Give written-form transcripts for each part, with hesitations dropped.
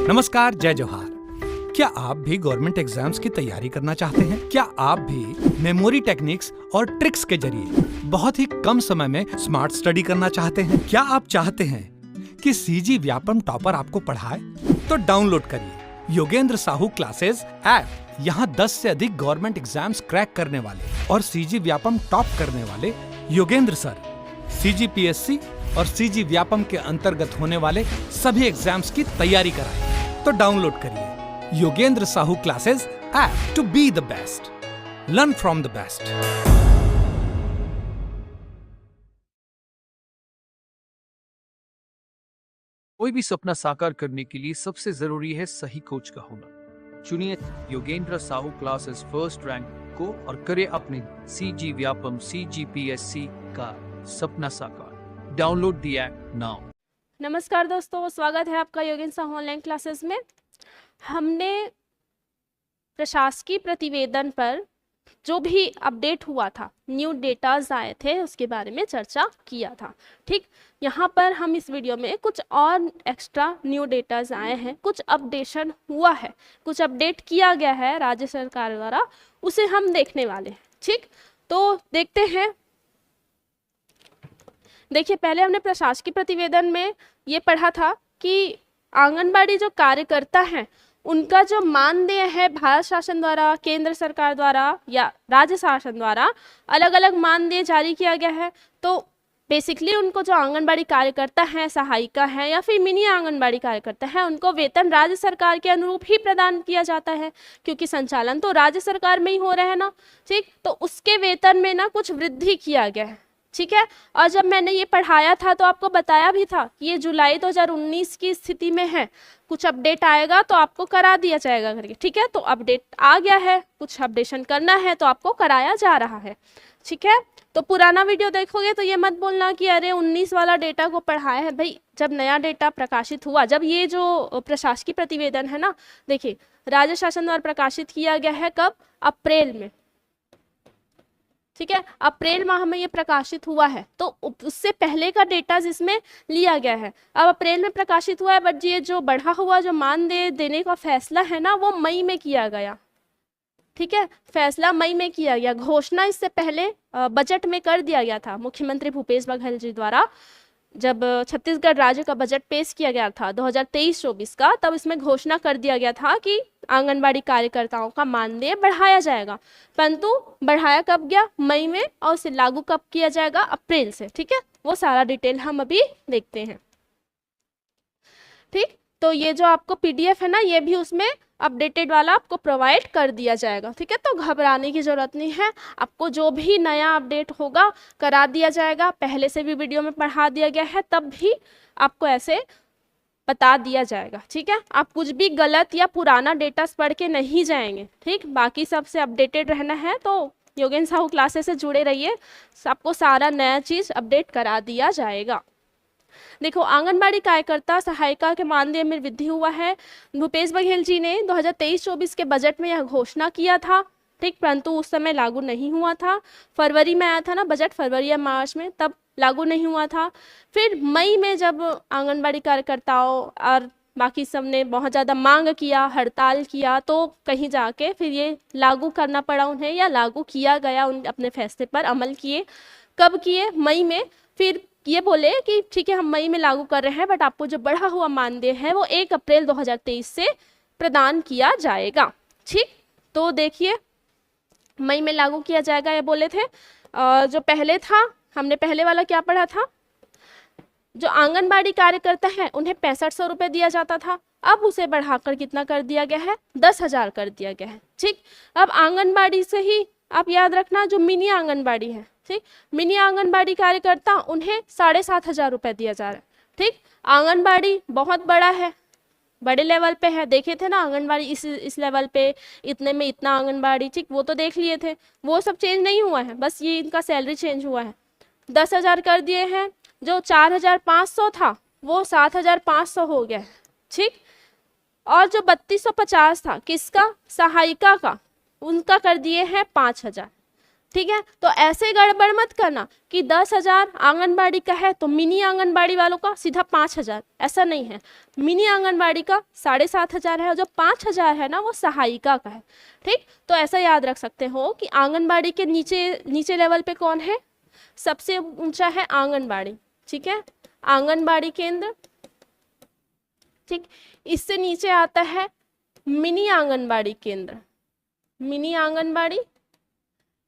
नमस्कार, जय जोहार। क्या आप भी गवर्नमेंट एग्जाम्स की तैयारी करना चाहते हैं? क्या आप भी मेमोरी टेक्निक्स और ट्रिक्स के जरिए बहुत ही कम समय में स्मार्ट स्टडी करना चाहते हैं? क्या आप चाहते हैं कि सीजी व्यापम टॉपर आपको पढ़ाए? तो डाउनलोड करिए योगेंद्र साहू क्लासेस ऐप। यहाँ 10 से अधिक गवर्नमेंट एग्जाम्स क्रैक करने वाले और सीजी व्यापम टॉप करने वाले योगेंद्र सर CGPSC और सीजी व्यापम के अंतर्गत होने वाले सभी एग्जाम्स की तैयारी कराए। तो डाउनलोड करिए Yogendra Sahu classes app to be the best, learn from the best. कोई भी सपना साकार करने के लिए सबसे जरूरी है सही कोच का होना। चुनिए Yogendra Sahu classes first rank को और करे अपने सीजी व्यापम CGPSC का सपना साकार। Download the app now. नमस्कार दोस्तों, स्वागत है आपका योगेंद्र साहू ऑनलाइन क्लासेस में। हमने प्रशासकीय प्रतिवेदन पर जो भी अपडेट हुआ था, न्यू डेटाज आए थे, उसके बारे में चर्चा किया था। ठीक, यहाँ पर हम इस वीडियो में कुछ और एक्स्ट्रा न्यू डेटाज आए हैं, कुछ अपडेशन हुआ है, कुछ अपडेट किया गया है राज्य सरकार द्वारा, उसे हम देखने वाले हैं। ठीक, तो देखते हैं। देखिए, पहले हमने प्रशासकीय प्रतिवेदन में ये पढ़ा था कि आंगनबाड़ी जो कार्यकर्ता हैं उनका जो मानदेय है भारत शासन द्वारा, केंद्र सरकार द्वारा या राज्य शासन द्वारा अलग अलग मानदेय जारी किया गया है। तो बेसिकली उनको जो आंगनबाड़ी कार्यकर्ता हैं, सहायिका हैं या फिर मिनी आंगनबाड़ी कार्यकर्ता हैं, उनको वेतन राज्य सरकार के अनुरूप ही प्रदान किया जाता है, क्योंकि संचालन तो राज्य सरकार में ही हो रहा है ना। ठीक, तो उसके वेतन में ना कुछ वृद्धि किया गया है। ठीक है, और जब मैंने ये पढ़ाया था तो आपको बताया भी था कि ये जुलाई 2019 की स्थिति में है, कुछ अपडेट आएगा तो आपको करा दिया जाएगा करके। ठीक है, तो अपडेट आ गया है, कुछ अपडेशन करना है तो आपको कराया जा रहा है। ठीक है, तो पुराना वीडियो देखोगे तो ये मत बोलना कि अरे 19 वाला डेटा को पढ़ाया है। भाई, जब नया डेटा प्रकाशित हुआ, जब ये जो प्रशासकीय प्रतिवेदन है ना, देखिए राज्य शासन द्वारा प्रकाशित किया गया है कब? अप्रैल में। ठीक है, अप्रैल माह में ये प्रकाशित हुआ है, तो उससे पहले का डेटा जिसमें लिया गया है। अब अप्रैल में प्रकाशित हुआ है, बट ये जो बढ़ा हुआ जो मानदेय देने का फैसला है ना, वो मई में किया गया। ठीक है, फैसला मई में किया गया, घोषणा इससे पहले बजट में कर दिया गया था मुख्यमंत्री भूपेश बघेल जी द्वारा। जब छत्तीसगढ़ राज्य का बजट पेश किया गया था 2023-24 का, तब इसमें घोषणा कर दिया गया था कि आंगनबाड़ी कार्यकर्ताओं का मानदेय बढ़ाया जाएगा। परंतु बढ़ाया कब गया? मई में, और उसे लागू कब किया जाएगा? अप्रैल से। ठीक है, वो सारा डिटेल हम अभी देखते हैं। ठीक, तो ये जो आपको PDF है ना, ये भी उसमें अपडेटेड वाला आपको प्रोवाइड कर दिया जाएगा। ठीक है, तो घबराने की जरूरत नहीं है, आपको जो भी नया अपडेट होगा करा दिया जाएगा। पहले से भी वीडियो में पढ़ा दिया गया है, तब भी आपको ऐसे बता दिया जाएगा। ठीक है, आप कुछ भी गलत या पुराना डेटा पढ़ के नहीं जाएंगे। ठीक, बाकी सबसे अपडेटेड रहना है तो योगेंद्र साहू क्लासेस से जुड़े रहिए, आपको सारा नया चीज़ अपडेट करा दिया जाएगा। देखो, आंगनबाड़ी कार्यकर्ता सहायिका के मानदेय में वृद्धि हुआ है। भूपेश बघेल जी ने 2023-24 के बजट में यह घोषणा किया था। ठीक, परंतु उस समय लागू नहीं हुआ था। फरवरी में आया था ना बजट, फरवरी या मार्च में, तब लागू नहीं हुआ था। फिर मई में जब आंगनबाड़ी कार्यकर्ताओं और बाकी सब ने बहुत ज़्यादा मांग किया, हड़ताल किया, तो कहीं जाके फिर ये लागू करना पड़ा उन्हें, या लागू किया गया, उन अपने फैसले पर अमल किए। कब किए? मई में। फिर ये बोले कि ठीक है, हम मई में लागू कर रहे हैं, बट आपको जो बढ़ा हुआ मानदेय है वो 1 अप्रैल 2023 से प्रदान किया जाएगा। ठीक, तो देखिए मई में लागू किया जाएगा ये बोले थे। जो पहले था, हमने पहले वाला क्या पढ़ा था? जो आंगनबाड़ी कार्यकर्ता है उन्हें 6500 रुपये दिया जाता था, अब उसे बढ़ाकर कितना कर दिया गया है? 10,000 कर दिया गया है। ठीक, अब आंगनबाड़ी से ही आप याद रखना, जो मिनी आंगनबाड़ी है, ठीक, मिनी आंगनबाड़ी कार्यकर्ता उन्हें 7,500 रुपये दिया जा रहा है। ठीक, आंगनबाड़ी बहुत बड़ा है, बड़े लेवल पे है, देखे थे ना आंगनबाड़ी इस लेवल पे, इतने में इतना आंगनबाड़ी। ठीक, वो तो देख लिए थे, वो सब चेंज नहीं हुआ है, बस ये इनका सैलरी चेंज हुआ है। 10,000 कर दिए हैं, जो 4,500 था वो 7,500 हो गया है। ठीक, और जो 3,250 था किसका? सहायिका का, उनका कर दिए हैं 5,000। ठीक है, तो ऐसे गड़बड़ मत करना कि 10,000 आंगनबाड़ी का है तो मिनी आंगनबाड़ी वालों का सीधा 5,000, ऐसा नहीं है। मिनी आंगनबाड़ी का 7,500 है और जो 5,000 है ना वो सहायिका का है। ठीक, तो ऐसा याद रख सकते हो कि आंगनबाड़ी के नीचे लेवल पे कौन है, सबसे ऊंचा है आंगनबाड़ी। ठीक है, आंगनबाड़ी केंद्र। ठीक, इससे नीचे आता है मिनी आंगनबाड़ी केंद्र, मिनी आंगनबाड़ी।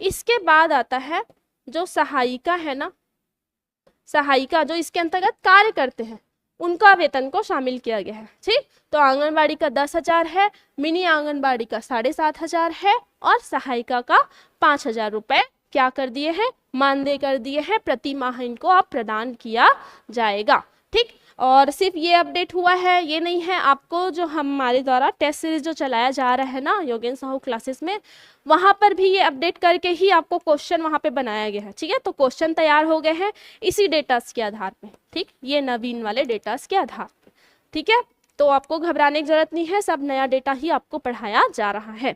इसके बाद आता है जो सहायिका है ना, सहायिका जो इसके अंतर्गत कार्य करते हैं उनका वेतन को शामिल किया गया है। ठीक, तो आंगनबाड़ी का 10,000 है, मिनी आंगनबाड़ी का 7,500 है और सहायिका का 5,000 रुपए क्या कर दिए हैं, मानदेय कर दिए हैं, प्रति माह इनको आप प्रदान किया जाएगा। ठीक, और सिर्फ ये अपडेट हुआ है ये नहीं है, आपको जो हमारे द्वारा टेस्ट सीरीज जो चलाया जा रहा है ना योगेन साहू क्लासेस में, वहाँ पर भी ये अपडेट करके ही आपको क्वेश्चन वहाँ पे बनाया गया है। ठीक है, तो क्वेश्चन तैयार हो गए हैं इसी डेटास के आधार पे। ठीक, ये नवीन वाले डेटास के आधार पे। ठीक है, तो आपको घबराने की जरूरत नहीं है, सब नया डेटा ही आपको पढ़ाया जा रहा है।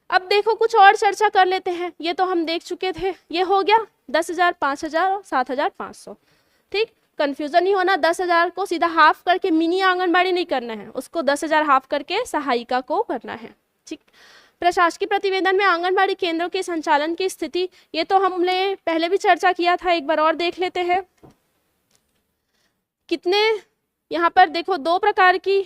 अब देखो कुछ और चर्चा कर लेते हैं, ये तो हम देख चुके थे, ये हो गया 10,000, 5,000 और 7,500। ठीक, कंफ्यूजन नहीं होना, 10,000 को सीधा हाफ करके मिनी आंगनबाड़ी नहीं करना है, उसको 10,000 हाफ करके सहायिका को करना है। ठीक, प्रशासकीय प्रतिवेदन में आंगनबाड़ी केंद्रों के संचालन की स्थिति, ये तो हमने पहले भी चर्चा किया था, एक बार और देख लेते हैं। कितने यहाँ पर देखो 2 प्रकार की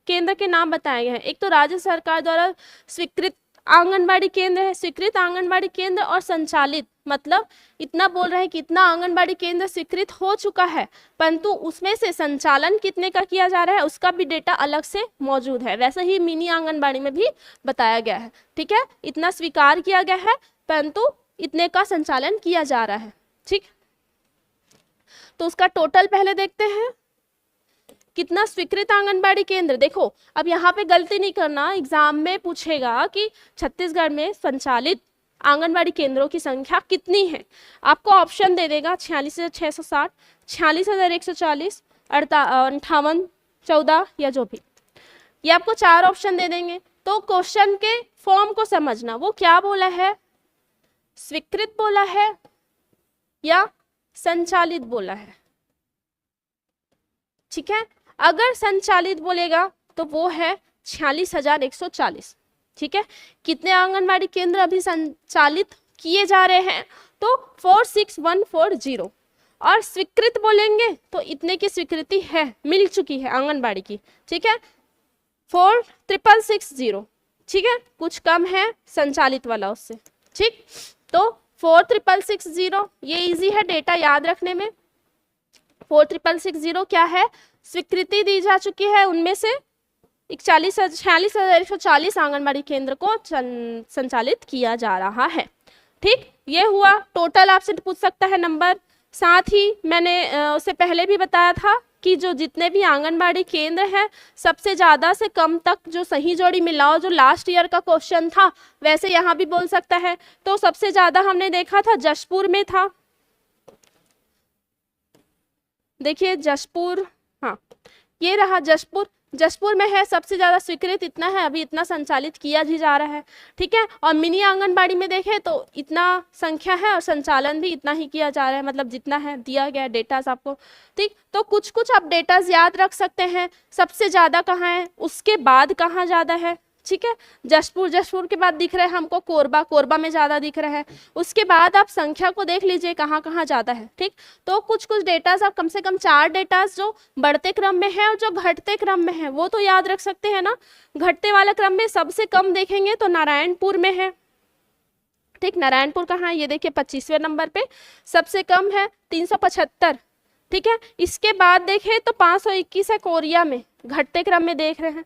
केंद्र के नाम बताए गए हैं, एक तो राज्य सरकार द्वारा स्वीकृत आंगनबाड़ी केंद्र है, स्वीकृत आंगनबाड़ी केंद्र, और संचालित, मतलब इतना बोल रहे हैं कि इतना आंगनबाड़ी केंद्र स्वीकृत हो चुका है, परंतु उसमें से संचालन कितने का किया जा रहा है उसका भी डेटा अलग से मौजूद है। वैसे ही मिनी आंगनबाड़ी में भी बताया गया है। ठीक है, इतना स्वीकार किया गया है परंतु इतने का संचालन किया जा रहा है। ठीक, तो उसका टोटल पहले देखते हैं, कितना स्वीकृत आंगनबाड़ी केंद्र। देखो अब यहाँ पे गलती नहीं करना, एग्जाम में पूछेगा कि छत्तीसगढ़ में संचालित आंगनबाड़ी केंद्रों की संख्या कितनी है, आपको ऑप्शन दे देगा 46,660, 46,140, 58, 14 या जो भी, ये आपको 4 ऑप्शन दे देंगे। तो क्वेश्चन के फॉर्म को समझना, वो क्या बोला है, स्वीकृत बोला है या संचालित बोला है। ठीक है, अगर संचालित बोलेगा तो वो है 46,140। ठीक है, कितने आंगनबाड़ी केंद्र अभी संचालित किए जा रहे हैं, तो 46,140, और स्वीकृत बोलेंगे तो इतने की स्वीकृति है, मिल चुकी है आंगनबाड़ी की। ठीक है, 4,660। ठीक है, कुछ कम है संचालित वाला उससे। ठीक, तो 4,660, ये इजी है डेटा याद रखने में। 4,660 क्या है, स्वीकृति दी जा चुकी है, उनमें से 46,140 आंगनबाड़ी केंद्र को संचालित किया जा रहा है। ठीक, ये हुआ टोटल, आपसे पूछ सकता है नंबर। साथ ही मैंने उससे पहले भी बताया था कि जो जितने भी आंगनबाड़ी केंद्र हैं, सबसे ज़्यादा से कम तक जो सही जोड़ी मिलाओ, जो लास्ट ईयर का क्वेश्चन था वैसे यहाँ भी बोल सकता है। तो सबसे ज़्यादा हमने देखा था जशपुर में था, देखिए जशपुर, हाँ ये रहा जशपुर, जशपुर में है सबसे ज़्यादा स्वीकृत, इतना है, अभी इतना संचालित किया भी जा रहा है। ठीक है, और मिनी आंगनबाड़ी में देखें तो इतना संख्या है और संचालन भी इतना ही किया जा रहा है, मतलब जितना है दिया गया डेटास आपको। ठीक, तो कुछ कुछ आप डेटास याद रख सकते हैं, सबसे ज़्यादा कहाँ है, उसके बाद कहाँ ज़्यादा है। ठीक है, जशपुर, जशपुर के बाद दिख रहा है हमको कोरबा, कोरबा में ज़्यादा दिख रहा है। उसके बाद आप संख्या को देख लीजिए कहाँ कहाँ ज़्यादा है। ठीक, तो कुछ कुछ डेटास आप कम से कम 4 डेटास जो बढ़ते क्रम में है और जो घटते क्रम में है वो तो याद रख सकते हैं ना। घटते वाले क्रम में सबसे कम देखेंगे तो नारायणपुर में है। ठीक, नारायणपुर कहाँ है, ये देखिए 25वें नंबर पे सबसे कम है 375। ठीक है, इसके बाद देखें तो 521 है कोरिया में, घटते क्रम में देख रहे हैं।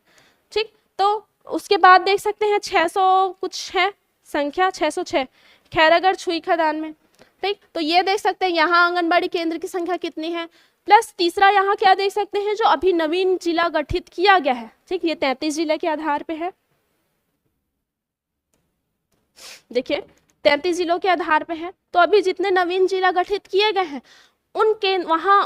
ठीक, तो उसके बाद देख सकते हैं 600 कुछ है संख्या, 606 खैरागढ़ छुई खदान में। ठीक, तो ये देख सकते हैं यहाँ आंगनबाड़ी केंद्र की संख्या कितनी है। प्लस तीसरा यहाँ क्या देख सकते हैं, जो अभी नवीन जिला गठित किया गया है। ठीक, ये 33 जिले के आधार पे है, देखिए 33 जिलों के आधार पे है। तो अभी जितने नवीन जिला गठित किए गए हैं उनके वहाँ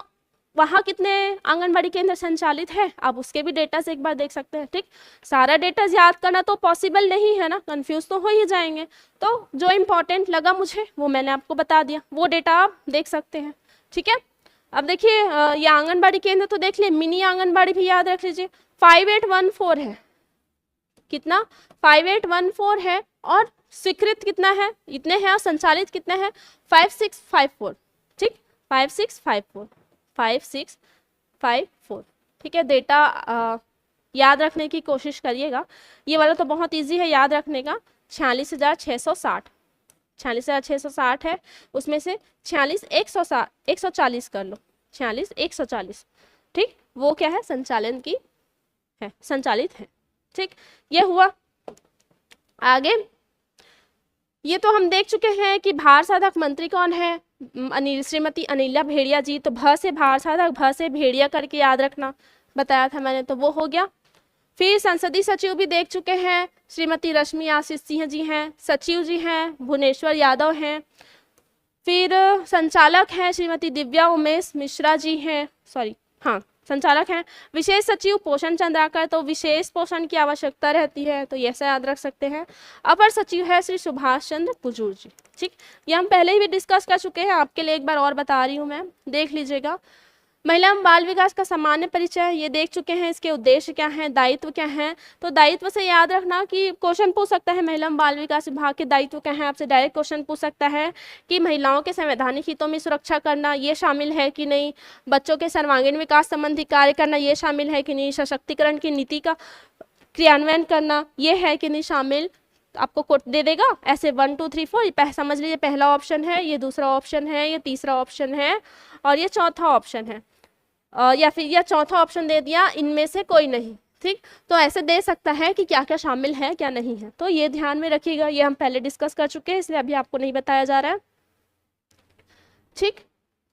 वहाँ कितने आंगनबाड़ी केंद्र संचालित है, आप उसके भी डेटा से एक बार देख सकते हैं। ठीक, सारा डेटा याद करना तो पॉसिबल नहीं है ना, कंफ्यूज तो हो ही जाएंगे। तो जो इम्पोर्टेंट लगा मुझे वो मैंने आपको बता दिया, वो डेटा आप देख सकते हैं। ठीक है, अब देखिए ये आंगनबाड़ी केंद्र तो देख लिए, मिनी आंगनबाड़ी भी याद रख लीजिए। 5814 है, कितना 5814 है, और स्वीकृत कितना है, इतने हैं, और संचालित कितने हैं 5654। ठीक, 5654। ठीक है, डेटा याद रखने की कोशिश करिएगा। ये वाला तो बहुत इजी है याद रखने का, 46,660, 46,660 है, उसमें से 46,140 कर लो, 46,140। ठीक, वो क्या है, संचालन की है, संचालित है। ठीक, ये हुआ। आगे ये तो हम देख चुके हैं कि भार साधक मंत्री कौन है, श्रीमती अनिला भेड़िया जी। तो भ से भार साधक, भ से भेड़िया करके याद रखना बताया था मैंने, तो वो हो गया। फिर संसदीय सचिव भी देख चुके हैं, श्रीमती रश्मि आशीष सिंह जी हैं, सचिव जी हैं भुवनेश्वर यादव हैं। फिर संचालक हैं श्रीमती दिव्या उमेश मिश्रा जी हैं, हाँ संचालक हैं। विशेष सचिव पोषण चंद्राकर, तो विशेष पोषण की आवश्यकता रहती है, तो ये ऐसा याद रख सकते हैं। अपर सचिव है श्री सुभाष चंद्र कुजूर जी। ठीक, ये हम पहले ही भी डिस्कस कर चुके हैं, आपके लिए एक बार और बता रही हूँ मैं, देख लीजिएगा। महिला एवं बाल विकास का सामान्य परिचय ये देख चुके हैं, इसके उद्देश्य क्या हैं, दायित्व क्या हैं। तो दायित्व से याद रखना कि क्वेश्चन पूछ सकता है महिला एवं बाल विकास विभाग के दायित्व क्या हैं, आपसे डायरेक्ट क्वेश्चन पूछ सकता है कि महिलाओं के संवैधानिक हितों में सुरक्षा करना ये शामिल है कि नहीं, बच्चों के सर्वांगीण विकास संबंधी कार्य करना ये शामिल है कि नहीं, सशक्तिकरण की नीति का क्रियान्वयन करना ये है कि नहीं शामिल, आपको कोड दे देगा ऐसे 1 2 3 4। समझ लीजिए पहला ऑप्शन है, ये दूसरा ऑप्शन है, ये तीसरा ऑप्शन है, और ये चौथा ऑप्शन है, या फिर यह चौथा ऑप्शन दे दिया, इनमें से कोई नहीं। ठीक, तो ऐसे दे सकता है कि क्या क्या शामिल है क्या नहीं है, तो ये ध्यान में रखिएगा। ये हम पहले डिस्कस कर चुके हैं, इसलिए अभी आपको नहीं बताया जा रहा है। ठीक,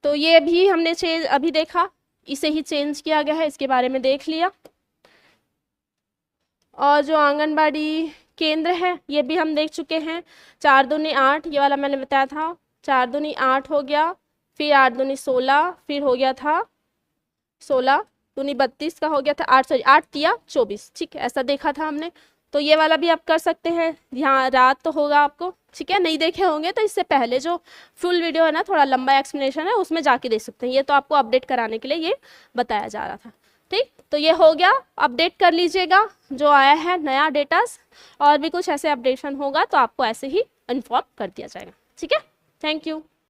तो ये भी हमने चेंज अभी देखा, इसे ही चेंज किया गया है, इसके बारे में देख लिया। और जो आंगनबाड़ी केंद्र है ये भी हम देख चुके हैं, 4 दूनी 8, ये वाला मैंने बताया था, 4 दूनी 8 हो गया, फिर 8 दूनी 16, फिर हो गया था 16 दूनी 32 का हो गया था 8 तिया 24। ठीक, ऐसा देखा था हमने। तो ये वाला भी आप कर सकते हैं, यहाँ रात तो होगा आपको। ठीक है, नहीं देखे होंगे तो इससे पहले जो फुल वीडियो है ना, थोड़ा लंबा एक्सप्लेनेशन है, उसमें जाके देख सकते हैं। ये तो आपको अपडेट कराने के लिए ये बताया जा रहा था। ठीक, तो ये हो गया, अपडेट कर लीजिएगा जो आया है नया डेटास, और भी कुछ ऐसे अपडेशन होगा तो आपको ऐसे ही इन्फॉर्म कर दिया जाएगा। ठीक है, थैंक यू।